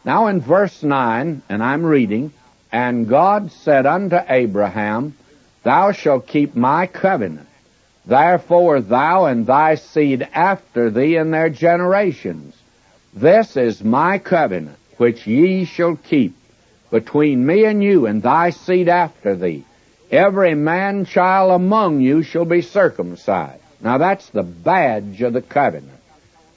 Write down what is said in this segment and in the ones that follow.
Now in verse 9, and I'm reading, "And God said unto Abraham, Thou shalt keep my covenant. Therefore thou and thy seed after thee in their generations. This is my covenant, which ye shall keep, between me and you and thy seed after thee. Every man-child among you shall be circumcised." Now that's the badge of the covenant.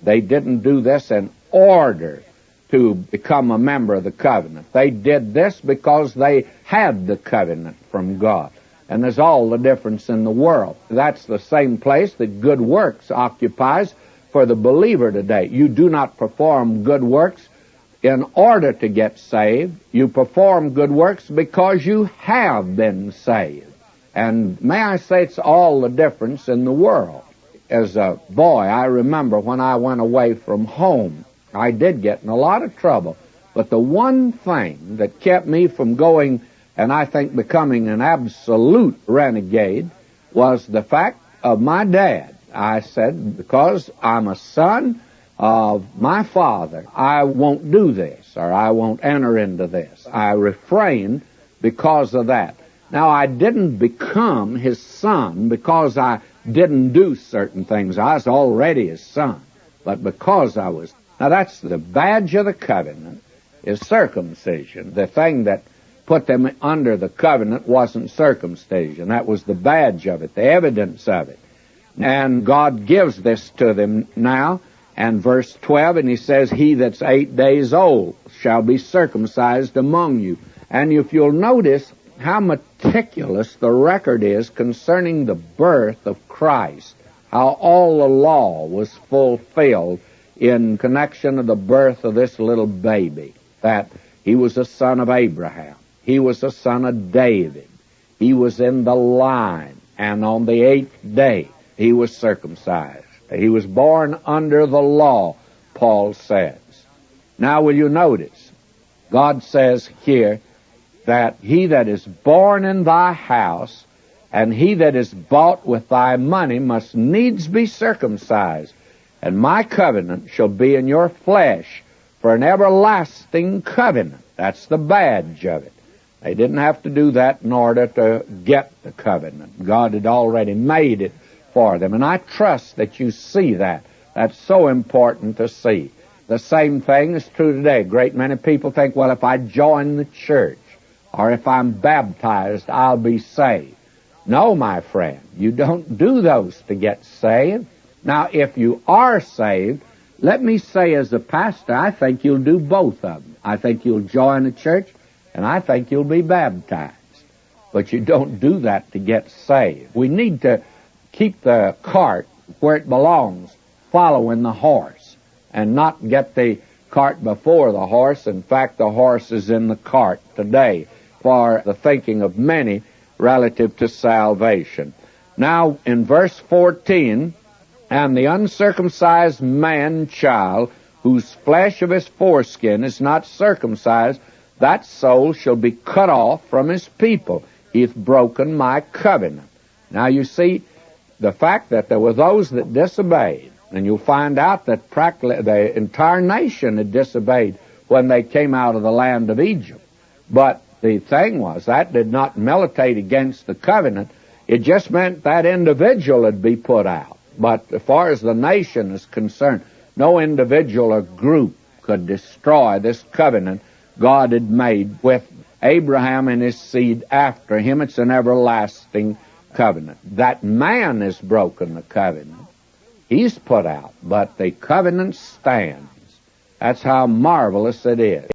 They didn't do this in order to become a member of the covenant. They did this because they had the covenant from God. And there's all the difference in the world. That's the same place that good works occupies for the believer today. You do not perform good works in order to get saved. You perform good works because you have been saved. And may I say, it's all the difference in the world. As a boy, I remember when I went away from home, I did get in a lot of trouble. But the one thing that kept me from going, and I think becoming an absolute renegade, was the fact of my dad. I said, because I'm a son of my father, I won't do this, or I won't enter into this. I refrained because of that. Now, I didn't become his son because I didn't do certain things. I was already his son, but because I was. Now, that's the badge of the covenant, is circumcision. The thing that put them under the covenant wasn't circumcision. That was the badge of it, the evidence of it. And God gives this to them now. And verse 12, and he says, "He that's 8 days old shall be circumcised among you." And if you'll notice how meticulous the record is concerning the birth of Christ, how all the law was fulfilled in connection of the birth of this little baby, that he was a son of Abraham, he was a son of David, he was in the line, and on the 8th day he was circumcised. He was born under the law, Paul says. Now will you notice, God says here that he that is born in thy house and he that is bought with thy money must needs be circumcised. And my covenant shall be in your flesh for an everlasting covenant. That's the badge of it. They didn't have to do that in order to get the covenant. God had already made it for them. And I trust that you see that. That's so important to see. The same thing is true today. A great many people think, well, if I join the church or if I'm baptized, I'll be saved. No, my friend, you don't do those to get saved. Now, if you are saved, let me say as a pastor, I think you'll do both of them. I think you'll join a church, and I think you'll be baptized. But you don't do that to get saved. We need to keep the cart where it belongs, following the horse, and not get the cart before the horse. In fact, the horse is in the cart today for the thinking of many relative to salvation. Now, in verse 14, "And the uncircumcised man-child, whose flesh of his foreskin is not circumcised, that soul shall be cut off from his people. He hath broken my covenant." Now you see, the fact that there were those that disobeyed, and you'll find out that practically the entire nation had disobeyed when they came out of the land of Egypt. But the thing was, that did not militate against the covenant. It just meant that individual would be put out. But as far as the nation is concerned, no individual or group could destroy this covenant God had made with Abraham and his seed after him. It's an everlasting covenant. That man has broken the covenant. He's put out, but the covenant stands. That's how marvelous it is.